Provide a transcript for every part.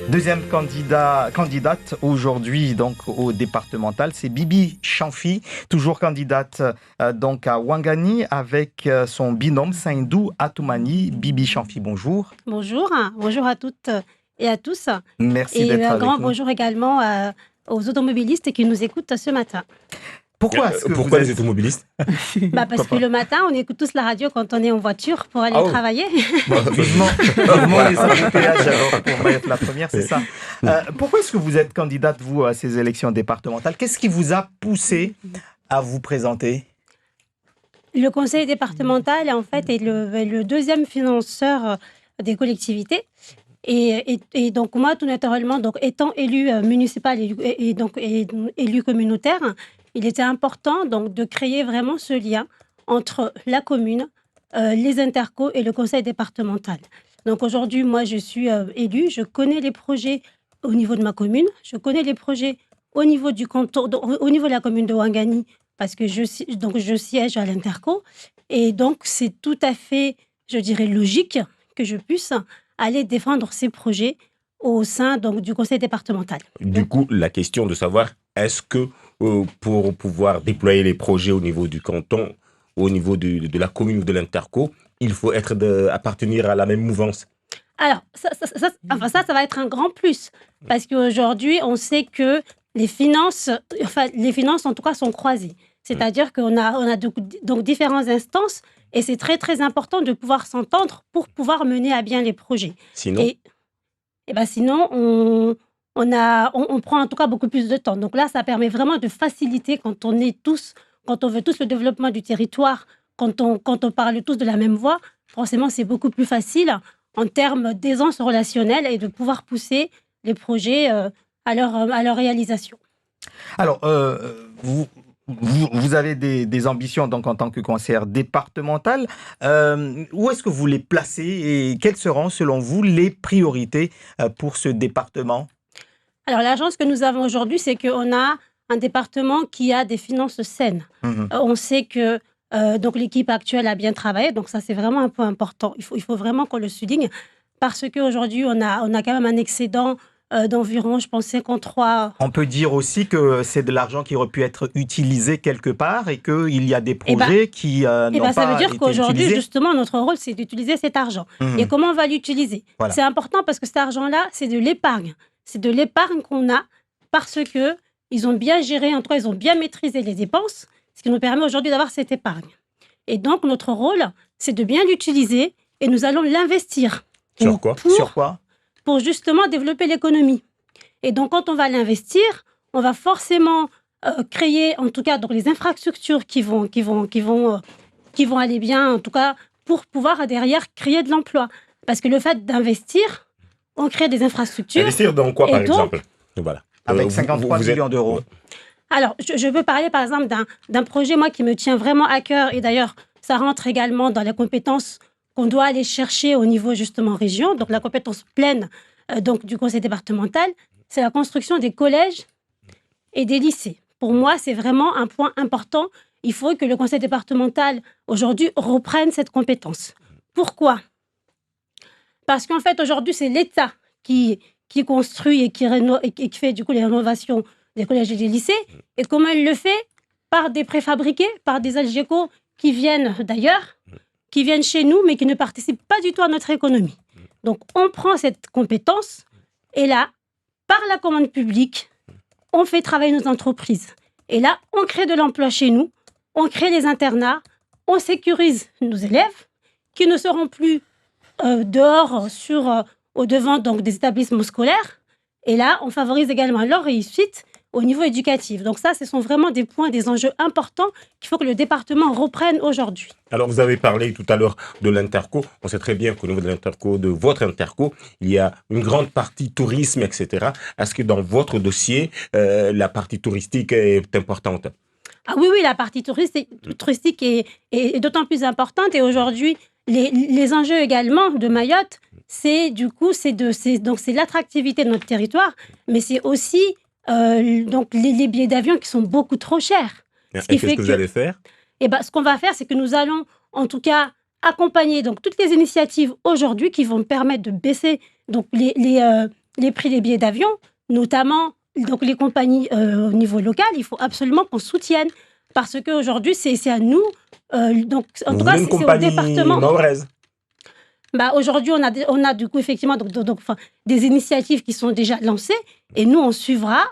Deuxième candidate aujourd'hui donc au départemental, c'est Bibi Chamfi, toujours candidate donc à Ouangani avec son binôme Saindou Atoumani. Bibi Chamfi, bonjour. Bonjour, bonjour à toutes et à tous. Merci d'être avec nous. Et un grand bonjour également aux automobilistes qui nous écoutent ce matin. Pourquoi les automobilistes? Parce que le matin, on écoute tous la radio quand on est en voiture pour aller travailler. Vivement les embouteillages alors pour être la première, c'est ça. Pourquoi est-ce que vous êtes candidate, vous, à ces élections départementales? Qu'est-ce qui vous a poussé à vous présenter? Le conseil départemental, en fait, est le deuxième financeur des collectivités. Et donc, moi, tout naturellement, donc, étant élu municipal et élu communautaire, il était important donc, de créer vraiment ce lien entre la commune, les intercos et le conseil départemental. Donc aujourd'hui, moi, je suis élue, je connais les projets au niveau de ma commune, je connais les projets au niveau du canton, au niveau de la commune de Ouangani, parce que je siège à l'interco. Et donc, c'est tout à fait, je dirais, logique que je puisse aller défendre ces projets au sein donc, du conseil départemental. Du coup, la question de savoir, est-ce que pour pouvoir déployer les projets au niveau du canton, au niveau de la commune ou de l'interco, il faut appartenir à la même mouvance? Alors, ça va être un grand plus. Parce qu'aujourd'hui, on sait que les finances, en tout cas, sont croisées. C'est-à-dire qu'on a donc différentes instances et c'est très, très important de pouvoir s'entendre pour pouvoir mener à bien les projets. Sinon sinon, on prend en tout cas beaucoup plus de temps. Donc là, ça permet vraiment de faciliter quand on veut tous le développement du territoire, quand on parle tous de la même voix, forcément, c'est beaucoup plus facile en termes d'aisance relationnelle et de pouvoir pousser les projets à leur réalisation. Alors, vous avez des ambitions donc, en tant que conseillère départementale. Où est-ce que vous les placez et quelles seront, selon vous, les priorités pour ce département? Alors, la chance que nous avons aujourd'hui, c'est qu'on a un département qui a des finances saines. On sait que donc l'équipe actuelle a bien travaillé, donc ça, c'est vraiment un point important. Il faut vraiment qu'on le souligne, parce qu'aujourd'hui, on a quand même un excédent d'environ, je pense, 53... On peut dire aussi que c'est de l'argent qui aurait pu être utilisé quelque part et qu'il y a des projets qui n'ont pas été utilisés. Ça veut dire qu'aujourd'hui, justement, notre rôle, c'est d'utiliser cet argent. Et comment on va l'utiliser? Voilà. C'est important parce que cet argent-là, c'est de l'épargne. C'est de l'épargne qu'on a parce qu'ils ont bien géré, en tout cas, ils ont bien maîtrisé les dépenses, ce qui nous permet aujourd'hui d'avoir cette épargne. Et donc, notre rôle, c'est de bien l'utiliser et nous allons l'investir. Sur quoi? Pour justement développer l'économie. Et donc, quand on va l'investir, on va forcément créer, en tout cas, donc, les infrastructures qui vont aller bien, en tout cas, pour pouvoir derrière créer de l'emploi. Parce que le fait d'investir, on crée des infrastructures. Investir dans quoi, par exemple? Voilà. Avec 53 millions d'euros. Alors, je veux parler, par exemple, d'un projet, moi, qui me tient vraiment à cœur. Et d'ailleurs, ça rentre également dans les compétences qu'on doit aller chercher au niveau, justement, région. Donc, la compétence pleine donc, du conseil départemental, c'est la construction des collèges et des lycées. Pour moi, c'est vraiment un point important. Il faut que le conseil départemental, aujourd'hui, reprenne cette compétence. Pourquoi? Parce qu'en fait, aujourd'hui, c'est l'État qui construit et qui fait, du coup, les rénovations des collèges et des lycées. Et comment il le fait? Par des préfabriqués, par des algécos qui viennent d'ailleurs, qui viennent chez nous, mais qui ne participent pas du tout à notre économie. Donc, on prend cette compétence et là, par la commande publique, on fait travailler nos entreprises. Et là, on crée de l'emploi chez nous, on crée les internats, on sécurise nos élèves qui ne seront plus dehors au devant donc, des établissements scolaires. Et là, on favorise également leur réussite au niveau éducatif. Donc ça, ce sont vraiment des points, des enjeux importants qu'il faut que le département reprenne aujourd'hui. Alors, vous avez parlé tout à l'heure de l'interco. On sait très bien qu'au niveau de l'interco, de votre interco, il y a une grande partie tourisme, etc. Est-ce que dans votre dossier, la partie touristique est importante? Ah oui, la partie touristique est d'autant plus importante. Et aujourd'hui, les enjeux également de Mayotte, c'est l'attractivité de notre territoire, mais c'est aussi donc les billets d'avion qui sont beaucoup trop chers. Et qu'est-ce que vous allez faire? Ce qu'on va faire, c'est que nous allons, en tout cas, accompagner donc, toutes les initiatives aujourd'hui qui vont permettre de baisser donc, les les prix des billets d'avion, notamment donc les compagnies au niveau local, il faut absolument qu'on soutienne. Parce qu'aujourd'hui, c'est à nous, donc en tout cas, c'est au département. Mahoraise. Bah, aujourd'hui, on a du coup effectivement enfin, des initiatives qui sont déjà lancées et nous, on suivra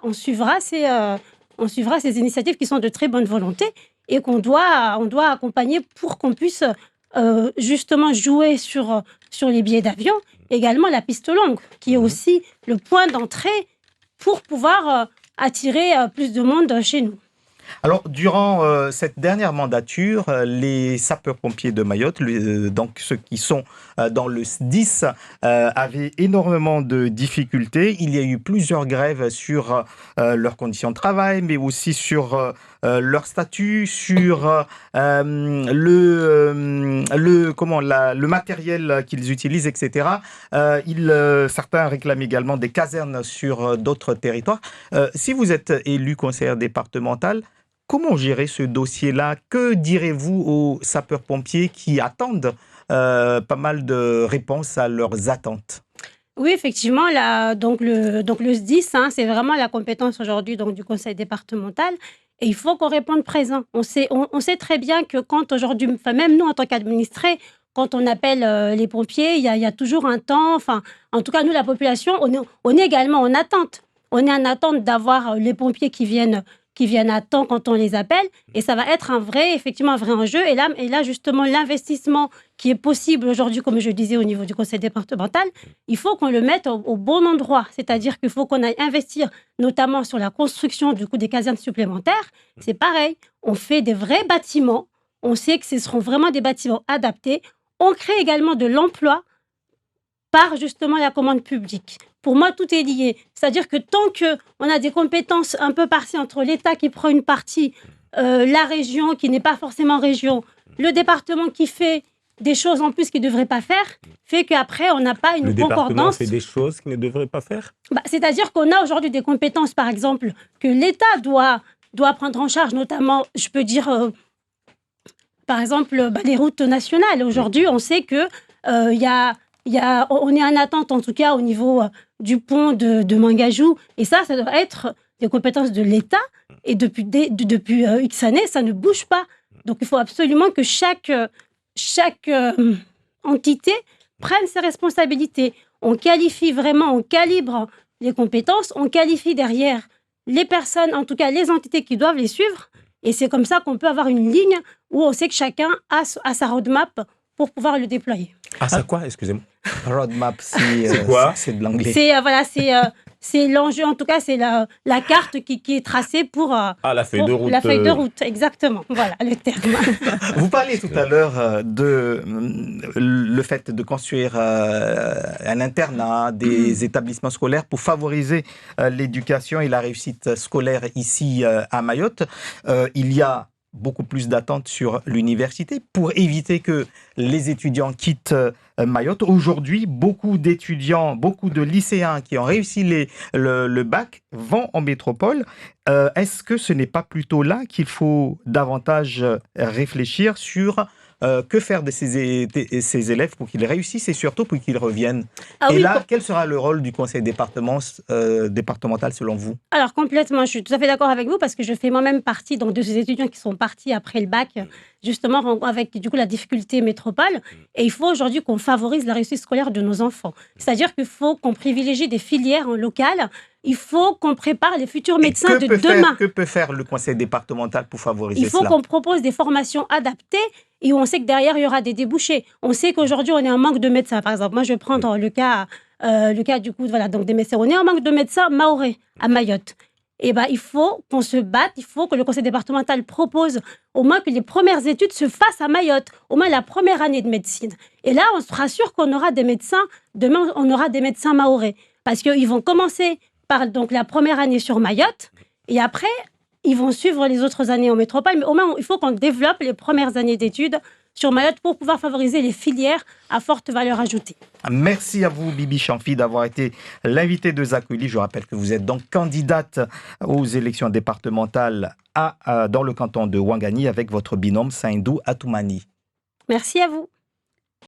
ces initiatives qui sont de très bonne volonté et on doit accompagner pour qu'on puisse justement jouer sur les billets d'avion. Également la piste longue, qui est aussi le point d'entrée pour pouvoir attirer plus de monde chez nous. Alors, durant cette dernière mandature, les sapeurs-pompiers de Mayotte, donc ceux qui sont dans le SDIS, avaient énormément de difficultés. Il y a eu plusieurs grèves sur leurs conditions de travail, mais aussi sur leur statut, sur le matériel qu'ils utilisent, etc. Certains réclament également des casernes sur d'autres territoires. Si vous êtes élu conseillère départementale, comment gérer ce dossier-là? Que direz-vous aux sapeurs-pompiers qui attendent pas mal de réponses à leurs attentes? Oui, effectivement, donc le SDIS, c'est vraiment la compétence aujourd'hui du conseil départemental. Et il faut qu'on réponde présent. On sait très bien que quand aujourd'hui, même nous en tant qu'administrés, quand on appelle les pompiers, il y a toujours un temps. Enfin, en tout cas, nous, la population, on est également en attente. On est en attente d'avoir les pompiers qui viennent à temps quand on les appelle, et ça va être effectivement un vrai enjeu. Et là, justement, l'investissement qui est possible aujourd'hui, comme je disais, au niveau du conseil départemental, il faut qu'on le mette au bon endroit. C'est-à-dire qu'il faut qu'on aille investir, notamment sur la construction des casernes supplémentaires. C'est pareil, on fait des vrais bâtiments, on sait que ce seront vraiment des bâtiments adaptés. On crée également de l'emploi par justement la commande publique. Pour moi, tout est lié. C'est-à-dire que tant qu'on a des compétences un peu parties entre l'État qui prend une partie, la région qui n'est pas forcément région, le département qui fait des choses en plus qu'il ne devrait pas faire, fait qu'après, on n'a pas une concordance. Le département fait des choses qu'il ne devrait pas faire? C'est-à-dire qu'on a aujourd'hui des compétences, par exemple, que l'État doit prendre en charge, notamment, je peux dire, par exemple, les routes nationales. Aujourd'hui, on sait que on est en attente, en tout cas, au niveau du pont de Mangajou. Et ça doit être des compétences de l'État. Et depuis X années, ça ne bouge pas. Donc, il faut absolument que chaque entité prenne ses responsabilités. On qualifie vraiment, on calibre les compétences, on qualifie derrière les personnes, en tout cas les entités qui doivent les suivre. Et c'est comme ça qu'on peut avoir une ligne où on sait que chacun a sa roadmap pour pouvoir le déployer. Ah, c'est quoi? Excusez-moi. Roadmap, c'est quoi? C'est de l'anglais. C'est l'enjeu, en tout cas, c'est la carte qui est tracée pour... la feuille de route. La feuille de route, exactement. Voilà, le terme. Vous parliez tout à l'heure de le fait de construire un internat, des établissements scolaires pour favoriser l'éducation et la réussite scolaire ici à Mayotte. Il y a beaucoup plus d'attentes sur l'université pour éviter que les étudiants quittent Mayotte. Aujourd'hui, beaucoup d'étudiants, beaucoup de lycéens qui ont réussi le bac vont en métropole. Est-ce que ce n'est pas plutôt là qu'il faut davantage réfléchir sur que faire de ces élèves pour qu'ils réussissent et surtout pour qu'ils reviennent? Quel sera le rôle du conseil départemental selon vous? Alors complètement, je suis tout à fait d'accord avec vous parce que je fais moi-même partie de ces étudiants qui sont partis après le bac, justement avec du coup la difficulté métropole. Et il faut aujourd'hui qu'on favorise la réussite scolaire de nos enfants. C'est-à-dire qu'il faut qu'on privilégie des filières en local. Il faut qu'on prépare les futurs médecins de demain. Que peut faire le conseil départemental pour favoriser cela? Il faut qu'on propose des formations adaptées et où on sait que derrière, il y aura des débouchés. On sait qu'aujourd'hui, on est en manque de médecins. Par exemple, moi, je vais prendre le cas du coup, voilà, donc des médecins. On est en manque de médecins mahorais à Mayotte. Et il faut qu'on se batte, il faut que le conseil départemental propose au moins que les premières études se fassent à Mayotte, au moins la première année de médecine. Et là, on sera sûr qu'on aura des médecins, demain, on aura des médecins mahorais. Parce qu'ils vont commencer par donc, la première année sur Mayotte, et après, ils vont suivre les autres années en métropole. Mais au moins, il faut qu'on développe les premières années d'études sur Mayotte pour pouvoir favoriser les filières à forte valeur ajoutée. Merci à vous, Bibi Chamfi, d'avoir été l'invitée de Zakuli. Je rappelle que vous êtes donc candidate aux élections départementales dans le canton de Ouangani avec votre binôme Saindou Atoumani. Merci à vous.